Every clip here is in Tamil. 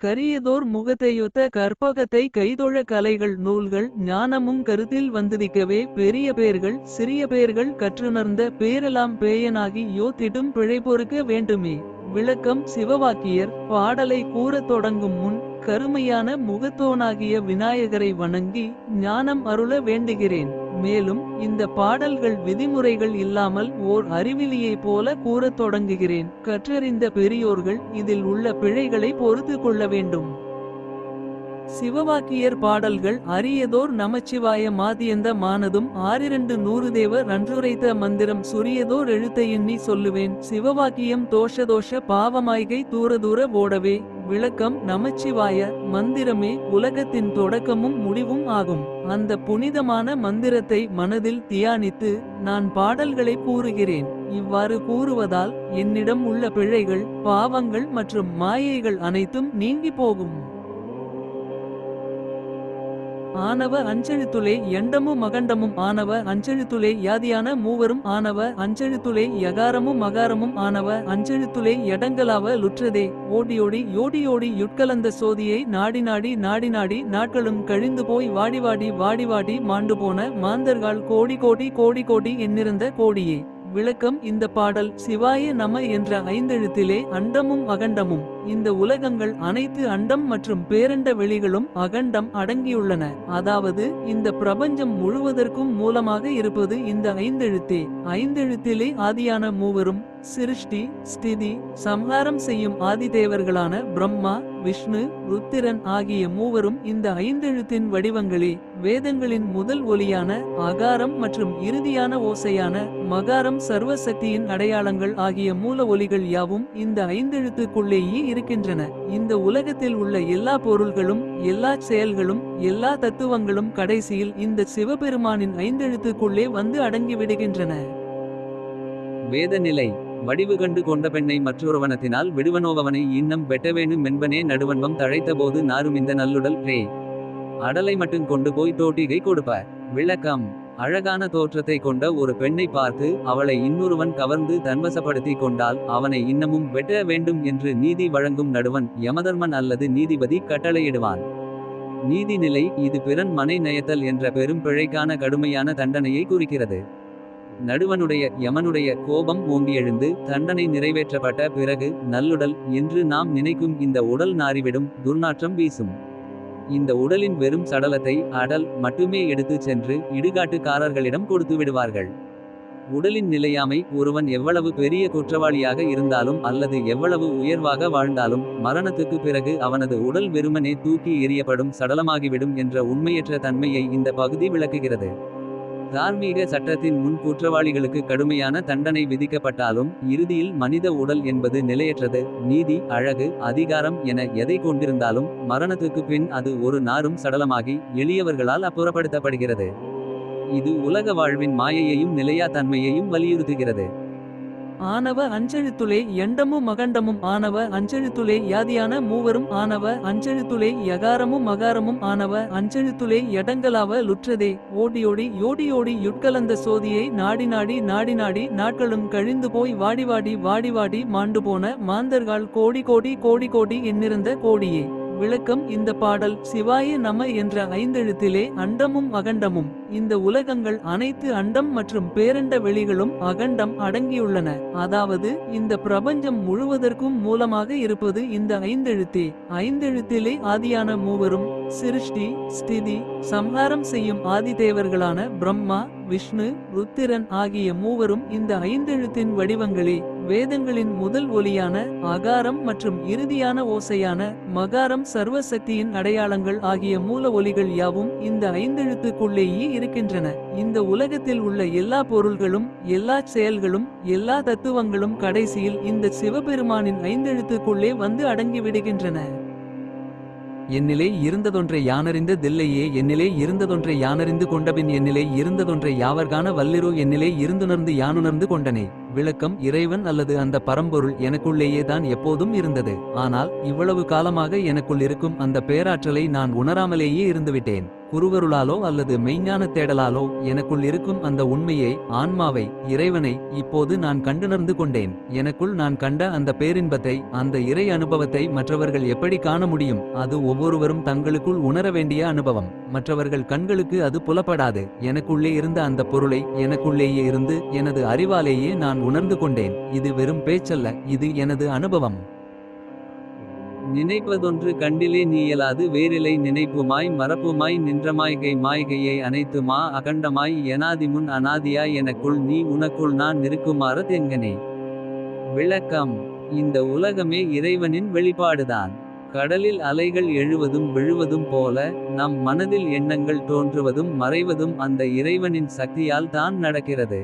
கரியதோர் முகத்தையொத்த கற்பகத்தை கைதொழ கலைகள் நூல்கள் ஞானமும் கருத்தில் வந்துதிக்கவே பெரிய பேர்கள் சிறிய பேர்கள் கற்றுணர்ந்த பேரெலாம் பேயனாகி யோத்திடும் பிழை பொறுக்க வேண்டுமே. விளக்கம் சிவவாக்கியர் பாடலை கூறத் தொடங்கும் முன் கருமையான முகத்தோனாகிய விநாயகரை வணங்கி ஞானம் அருள வேண்டுகிறேன். மேலும் இந்த பாடல்கள் விதிமுறைகள் இல்லாமல் ஓர் அறிவிலியைப் போல கூறத் தொடங்குகிறேன். கற்றறிந்த பெரியோர்கள் இதில் உள்ள பிழைகளை பொறுத்து கொள்ள வேண்டும். சிவவாக்கியர் பாடல்கள் அரியதோர் நமச்சிவாய மாதியந்த மானதும் ஆறிரண்டு நூறுதேவ ரன்றுரைத்த மந்திரம் சுரியதோர் எழுத்த எண்ணி சொல்லுவேன். சிவவாக்கியம் தோஷதோஷ பாவமாய்கை தூர ஓடவே. விளக்கம் நமச்சிவாய மந்திரமே உலகத்தின் தொடக்கமும் முடிவும் ஆகும். அந்த புனிதமான மந்திரத்தை மனதில் தியானித்து நான் பாடல்களை கூறுகிறேன். இவ்வாறு கூறுவதால் என்னிடம் உள்ள பிழைகள் பாவங்கள் மற்றும் மாயைகள் அனைத்தும் நீங்கி போகும். ஆனவ அஞ்செழுத்துளே எண்டமு மகண்டமும் ஆனவ அஞ்செழுத்துளே யாதியான மூவரும் ஆனவ அஞ்செழுத்துளே யகாரமும் மகாரமும் ஆனவ அஞ்செழுத்துளே எடங்கலாவ லுற்றதே. ஓடியோடி யோடியோடி யுட்கலந்த சோதியை நாடி நாடி நாட்களும் கழிந்து போய் வாடி மாண்டு போன மாந்தர்கள் கோடி எண்ணிறந்த கோடியே. விளக்கம் இந்த பாடல் சிவாய நம என்ற ஐந்தெழுத்திலே அண்டமும் அகண்டமும் இந்த உலகங்கள் அனைத்து அண்டம் மற்றும் பேரண்ட வெளிகளும் அகண்டம் அடங்கியுள்ளன. அதாவது இந்த பிரபஞ்சம் முழுவதற்கும் மூலமாக இருப்பது இந்த ஐந்தெழுத்தே. ஐந்தெழுத்திலே ஆதியான மூவரும் சிருஷ்டி ஸ்திதி சம்ஹாரம் செய்யும் ஆதிதேவர்களான பிரம்மா விஷ்ணு ருத்திரன் ஆகிய மூவரும் இந்த ஐந்தெழுத்தின் வடிவங்களே. வேதங்களின் முதல் ஒலியான அகாரம் மற்றும் இறுதியான ஓசையான மகாரம் சர்வசக்தியின் அடையாளங்கள் ஆகிய மூல ஒலிகள் யாவும் இந்த ஐந்தெழுத்துக்குள்ளேயே இருக்கின்றன. இந்த உலகத்தில் உள்ள எல்லா பொருள்களும் எல்லா செயல்களும் எல்லா தத்துவங்களும் கடைசியில் இந்த சிவபெருமானின் ஐந்தெழுத்துக்குள்ளே வந்து அடங்கிவிடுகின்றன. வேதநிலை வடிவு கண்டு கொண்ட பெண்ணை மற்றொருவனத்தினால் விடுவனோவனை இன்னம் வெட்டவேணும் மென்பனே நடுவன்பம் தழைத்தபோது நாரும் இந்த நல்லுடல் ரே அடலை மட்டும் கொண்டு போய் தோட்டிகை கொடுப்ப. விளக்கம் அழகான தோற்றத்தை கொண்ட ஒரு பெண்ணை பார்த்து அவளை இன்னொருவன் கவர்ந்து தன்வசப்படுத்தி கொண்டால் அவனை இன்னமும் வெட்ட வேண்டும் என்று நீதி வழங்கும் நடுவன் யமதர்மன் அல்லது நீதிபதி கட்டளையிடுவான். நீதிநிலை இது பிறன் மனை நயத்தல் என்ற பெரும் பிழைக்கான கடுமையான தண்டனையை குறிக்கிறது. நடுவனுடைய யமனுடைய கோபம் ஓங்கி எழுந்து தண்டனை நிறைவேற்றப்பட்ட பிறகு நல்லுடல் என்று நாம் நினைக்கும் இந்த உடல் நாறிவிடும் துர்நாற்றம் வீசும். இந்த உடலின் வெறும் சடலத்தை அடல் மட்டுமே எடுத்துச் சென்று இடுகாட்டுக்காரர்களிடம் கொடுத்து விடுவார்கள். உடலின் நிலையாமை ஒருவன் எவ்வளவு பெரிய குற்றவாளியாக இருந்தாலும் அல்லது எவ்வளவு உயர்வாக வாழ்ந்தாலும் மரணத்துக்கு பிறகு அவனது உடல் வெறுமனே தூக்கி எறியப்படும் சடலமாகிவிடும் என்ற உண்மையற்ற தன்மையை இந்த பகுதி விளக்குகிறது. தார்மீக சட்டத்தின் முன் குற்றவாளிகளுக்கு கடுமையான தண்டனை விதிக்கப்பட்டாலும் இறுதியில் மனித உடல் என்பது நிலையற்றது. நீதி அழகு அதிகாரம் என எதை கொண்டிருந்தாலும் மரணத்துக்கு பின் அது ஒரு நாரும் சடலமாகி எளியவர்களால் அப்புறப்படுத்தப்படுகிறது. இது உலக வாழ்வின் மாயையையும் நிலையா தன்மையையும் வலியுறுத்துகிறது. ஆனவ அஞ்செழுத்துளே எண்டமு மகண்டமும் ஆனவ அஞ்செழுத்துளே யாதியான மூவரும் ஆனவ அஞ்செழுத்துளே யகாரமும் மகாரமும் ஆனவ அஞ்செழுத்துளே எடங்கலாவ லுற்றதே. ஓடியோடி யோடியோடி யுட்கலந்த சோதியை நாடி நாடி நாட்களும் கழிந்து போய் வாடி மாண்டு போன மாந்தர்கள் கோடி எண்ணிறந்த கோடியே. விளக்கம் இந்த பாடல் சிவாய நம என்ற ஐந்தெழுத்திலே அண்டமும் அகண்டமும் இந்த உலகங்கள் அனைத்து அண்டம் மற்றும் பேரண்ட வெளிகளும் அகண்டம் அடங்கியுள்ளன. அதாவது இந்த பிரபஞ்சம் முழுவதற்கும் மூலமாக இருப்பது இந்த ஐந்தெழுத்தே. ஐந்தெழுத்திலே ஆதியான மூவரும் சிருஷ்டி ஸ்திதி சம்ஹாரம் செய்யும் ஆதிதேவர்களான பிரம்மா விஷ்ணு ருத்திரன் ஆகிய மூவரும் இந்த ஐந்தெழுத்தின் வடிவங்களே. வேதங்களின் முதல் ஒலியான அகாரம் மற்றும் இறுதியான ஓசையான மகாரம் சர்வசக்தியின் அடையாளங்கள் ஆகிய மூல ஒலிகள் யாவும் இந்த ஐந்தெழுத்துக்குள்ளேயே இருக்கின்றன. இந்த உலகத்தில் உள்ள எல்லா பொருள்களும் எல்லா செயல்களும் எல்லா தத்துவங்களும் கடைசியில் இந்த சிவபெருமானின் ஐந்தெழுத்துக்குள்ளே வந்து அடங்கிவிடுகின்றன. என்னிலே இருந்ததொன்றை யானறிந்த தில்லையே என்னிலே இருந்ததொன்றை யானறிந்து கொண்டபின் என்னிலே இருந்ததொன்றை யாவர்கான வல்லிரோ என்னிலே இருந்துணர்ந்து யானுணர்ந்து கொண்டனே. விளக்கம் இறைவன் அல்லது அந்த பரம்பொருள் எனக்குள்ளேயே தான் எப்போதும் இருந்தது. ஆனால் இவ்வளவு காலமாக எனக்குள் இருக்கும் அந்த பேராற்றலை நான் உணராமலேயே இருந்துவிட்டேன். குருவருளாலோ அல்லது மெய்ஞான தேடலாலோ எனக்குள் இருக்கும் அந்த உண்மையை, ஆன்மாவை, இறைவனை இப்போது நான் கண்டுணர்ந்து கொண்டேன். எனக்குள் நான் கண்ட அந்த பேரின்பத்தை, அந்த இறை அனுபவத்தை மற்றவர்கள் எப்படி காண முடியும்? அது ஒவ்வொருவரும் தங்களுக்குள் உணர வேண்டிய அனுபவம். மற்றவர்கள் கண்களுக்கு அது புலப்படாது. எனக்குள்ளே இருந்த அந்த பொருளை எனக்குள்ளேயே இருந்து எனது அறிவாலேயே நான் உணர்ந்து கொண்டேன். இது வெறும் பேச்சல்ல, இது எனது அனுபவம். நினைப்பதொன்று கண்டிலே நீயலாது வேறிலை நினைப்புமாய் மறப்புமாய் நின்றமாய்கை மாய்கையை அனைத்துமா அகண்டமாய் எனாதிமுன் அனாதியாய் எனக்குள் நீ உனக்குள் நான் நிற்குமாறு தெங்கனே. விளக்கம்: இந்த உலகமே இறைவனின் வெளிப்பாடுதான். கடலில் அலைகள் எழுவதும் விழுவதும் போல நம் மனதில் எண்ணங்கள் தோன்றுவதும் மறைவதும் அந்த இறைவனின் சக்தியால் தான் நடக்கிறது.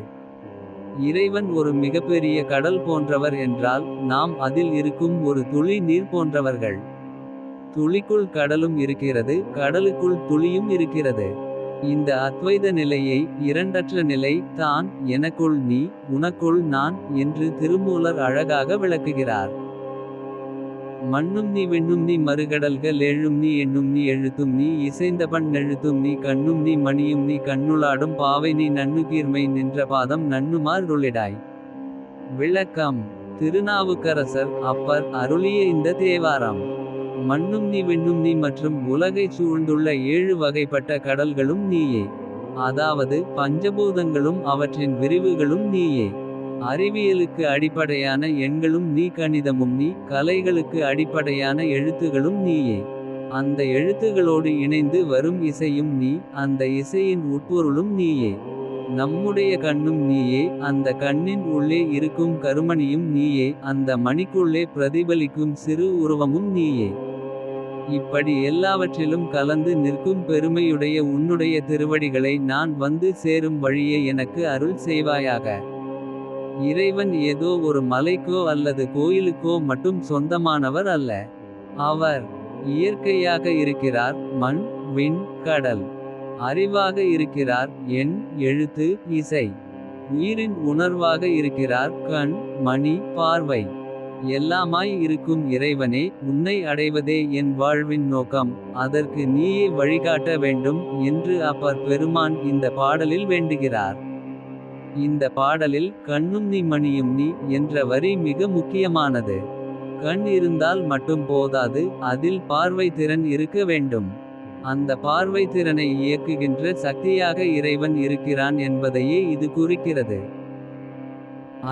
இறைவன் ஒரு மிகப்பெரிய கடல் போன்றவர் என்றால் நாம் அதில் இருக்கும் ஒரு துளி நீர் போன்றவர்கள். துளிக்குள் கடலும் இருக்கிறது, கடலுக்குள் துளியும் இருக்கிறது. இந்த அத்வைத நிலையை, இரண்டற்ற நிலை தான் எனக்குள் நீ உனக்குள் நான் என்று திருமூலர் அழகாக விளக்குகிறார். மண்ணும் நீ விண்ணும் நீ மறுகடல்கள் ஏழும் நீ எண்ணும் நீ எழுத்தும் நீ இசைந்தபண் எழுத்தும் நீ கண்ணும் நீ மணியும் நீ கண்ணுளாடும் பாவை நீ நன்னுகீர்மை நின்ற பாதம் நன்னுமார் ருளிடாய். விளக்கம்: திருநாவுக்கரசர் அப்பர் அருளிய இந்த தேவாரம் மண்ணும் நீ விண்ணும் நீ மற்றும் உலகை சூழ்ந்துள்ள 7 வகைப்பட்ட கடல்களும் நீயே. அதாவது பஞ்சபூதங்களும் அவற்றின் விரிவுகளும் நீயே. அறிவியலுக்கு அடிப்படையான எண்களும் நீ, கணிதமும் நீ, கலைகளுக்கு அடிப்படையான எழுத்துகளும் நீயே. அந்த எழுத்துகளோடு இணைந்து வரும் இசையும் நீ, அந்த இசையின் உட்பொருளும் நீயே. நம்முடைய கண்ணும் நீயே, அந்த கண்ணின் உள்ளே இருக்கும் கருமணியும் நீயே, அந்த மணிக்குள்ளே பிரதிபலிக்கும் சிறு உருவமும் நீயே. இப்படி எல்லாவற்றிலும் கலந்து நிற்கும் பெருமையுடைய உன்னுடைய திருவடிகளை நான் வந்து சேரும் வழியே எனக்கு அருள் செய்வாயாக. இறைவன் ஏதோ ஒரு மலைக்கோ அல்லது கோயிலுக்கோ மட்டும் சொந்தமானவர் அல்ல. அவர் இயற்கையாக இருக்கிறார். மண், விண், கடல். அறிவாக இருக்கிறார். எண், எழுத்து, இசை. உயிரின் உணர்வாக இருக்கிறார். கண், மணி, பார்வை. எல்லாமாய் இருக்கும் இறைவனே, உன்னை அடைவதே என் வாழ்வின் நோக்கம். அதற்கு நீயே வழிகாட்ட வேண்டும் என்று அப்பர் பெருமான் இந்த பாடலில் வேண்டுகிறார். இந்த பாடலில் கண்ணும் நீ மணியும் நீ என்ற வரி மிக முக்கியமானது. கண் இருந்தால் மட்டும் போதாது, அதில் பார்வை திறன் இருக்க வேண்டும். அந்த பார்வை திறனை இயக்குகின்ற சக்தியாக இறைவன் இருக்கிறான் என்பதையே இது குறிக்கிறது.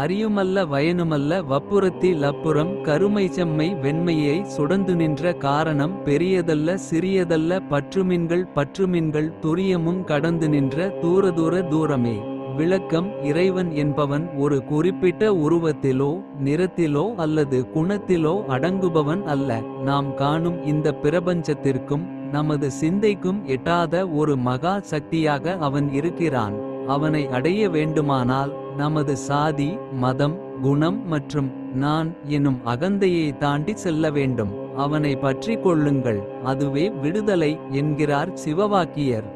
அறியுமல்ல வயனுமல்ல வப்புரத்தி லப்புறம் கருமை செம்மை வெண்மையை சுடந்து நின்ற காரணம் பெரியதல்ல சிறியதல்ல பற்றுமின்கள் பற்றுமின்கள் துரியமும் கடந்து நின்ற தூர தூரமே. விளக்கம்: இறைவன் என்பவன் ஒரு குறிப்பிட்ட உருவத்திலோ நிறத்திலோ அல்லது குணத்திலோ அடங்குபவன் அல்ல. நாம் காணும் இந்த பிரபஞ்சத்திற்கும் நமது சிந்தைக்கும் எட்டாத ஒரு மகா சக்தியாக அவன் இருக்கிறான். அவனை அடைய வேண்டுமானால் நமது சாதி, மதம், குணம் மற்றும் நான் எனும் அகந்தையை தாண்டி செல்ல வேண்டும். அவனை பற்றி கொள்ளுங்கள், அதுவே விடுதலை என்கிறார் சிவவாக்கியர்.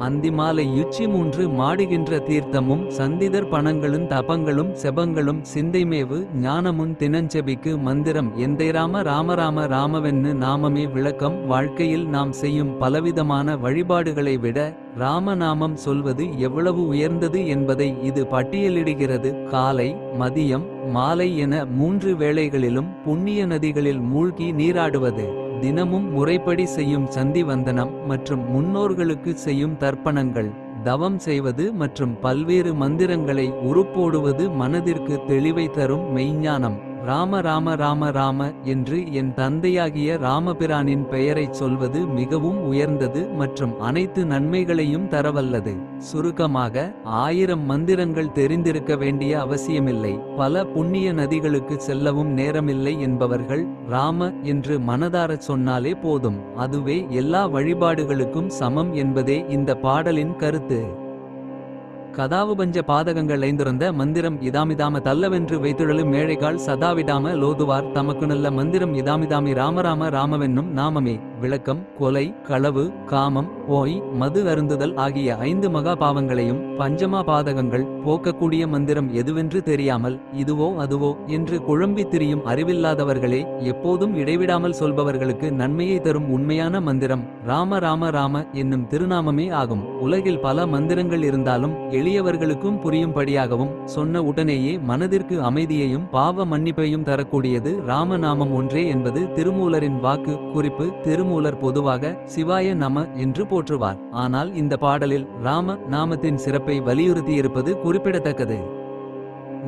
அந்திமாலை யுச்சி 3 மாடுகின்ற தீர்த்தமும் சந்திதர் பணங்களும் தபங்களும் செபங்களும் சிந்தைமேவு ஞானமுன் தினஞ்செபிக்கு மந்திரம் எந்தை ராம ராம ராம ராமவென்னு நாமமே. விளக்கம்: வாழ்க்கையில் நாம் செய்யும் பலவிதமான வழிபாடுகளை விட ராமநாமம் சொல்வது எவ்வளவு உயர்ந்தது என்பதை இது பட்டியலிடுகிறது. காலை, மதியம், மாலை என 3 வேளைகளிலும் புண்ணிய நதிகளில் மூழ்கி நீராடுவது, தினமும் முறைப்படி செய்யும் சந்தி வந்தனம் மற்றும் முன்னோர்களுக்கு செய்யும் தர்ப்பணங்கள், தவம் செய்வது மற்றும் பல்வேறு மந்திரங்களை உருப்போடுவது மனதிற்கு தெளிவை தரும் மெய்ஞானம். ராம ராம ராம ராம என்று என் தந்தையாகிய ராமபிரானின் பெயரைச் சொல்வது மிகவும் உயர்ந்தது மற்றும் அனைத்து நன்மைகளையும் தரவல்லது. சுருக்கமாக 1000 மந்திரங்கள் தெரிந்திருக்க வேண்டிய அவசியமில்லை. பல புண்ணிய நதிகளுக்கு செல்லவும் நேரமில்லை என்பவர்கள் ராம என்று மனதாரச் சொன்னாலே போதும். அதுவே எல்லா வழிபாடுகளுக்கும் சமம் என்பதே இந்த பாடலின் கருத்து. கதாவுபஞ்ச பாதகங்கள் ஐந்துறந்த மந்திரம் இதாமிதாம தல்லவென்று வைத்துழலும் மேழைகால் சதாவிடாம லோதுவார் தமக்கு நல்ல மந்திரம் இதாமிதாமி ராமராம ராமவென்னும் நாமமே. விளக்கம் கொலை களவு காமம் போய் மது அருந்துதல் ஆகிய 5 மகா பாவங்களையும் பஞ்சமா பாதகங்கள் போக்கக்கூடிய மந்திரம் எதுவென்று தெரியாமல் இதுவோ அதுவோ என்று குழம்பித் திரியும் அறிவில்லாதவர்களே, எப்போதும் இடைவிடாமல் சொல்பவர்களுக்கு நன்மையை தரும் உண்மையான மந்திரம் ராம ராம ராம என்னும் திருநாமமே ஆகும். உலகில் பல மந்திரங்கள் இருந்தாலும் எளியவர்களுக்கும் புரியும்படியாகவும் சொன்ன உடனேயே மனதிற்கு அமைதியையும் பாவ மன்னிப்பையும் தரக்கூடியது ராமநாமம் ஒன்றே என்பது திருமூலரின் வாக்கு குறிப்பு. திருமூலர் பொதுவாக சிவாய நம என்று போற்றுவார். ஆனால் இந்த பாடலில் ராம நாமத்தின் சிறப்பை வலியுறுத்தியிருப்பது குறிப்பிடத்தக்கது.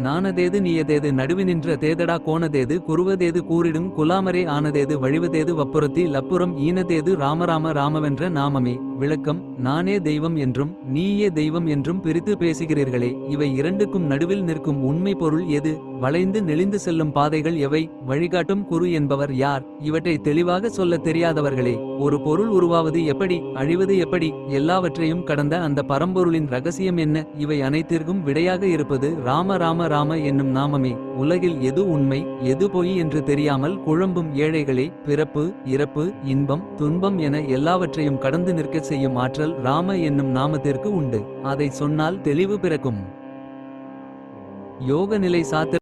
நானதேது நீயதேது நடுவினின்ற தேதடா கோணதேது குருவதேது கூறிடும் குலாமரே ஆனதேது வழிவதேது வப்புறத்தி லப்புறம் ஈனதேது ராமராம ராமவென்ற நாமமே. விளக்கம் நானே தெய்வம் என்றும் நீயே தெய்வம் என்றும் பிரித்து பேசுகிறீர்களே, இவை இரண்டுக்கும் நடுவில் நிற்கும் உண்மை பொருள் எது? வளைந்து நெளிந்து செல்லும் பாதைகள் எவை? வழிகாட்டும் குரு என்பவர் யார்? இவற்றை தெளிவாக சொல்ல தெரியாதவர்களே, ஒரு பொருள் உருவாவது எப்படி, அழிவது எப்படி, எல்லாவற்றையும் கடந்த அந்த பரம்பொருளின் ரகசியம் என்ன? இவை அனைத்திற்கும் விடையாக இருப்பது ராம ராம ராம என்னும் நாமமே. உலகில் எது உண்மை எது பொய் என்று தெரியாமல் குழம்பும் ஏழைகளே, பிறப்பு இறப்பு இன்பம் துன்பம் என எல்லாவற்றையும் கடந்து நிற்கச் செய்யும் ஆற்றல் ராம என்னும் நாமத்திற்கு உண்டு. அதை சொன்னால் தெளிவு பிறக்கும். யோக நிலை சாத்திர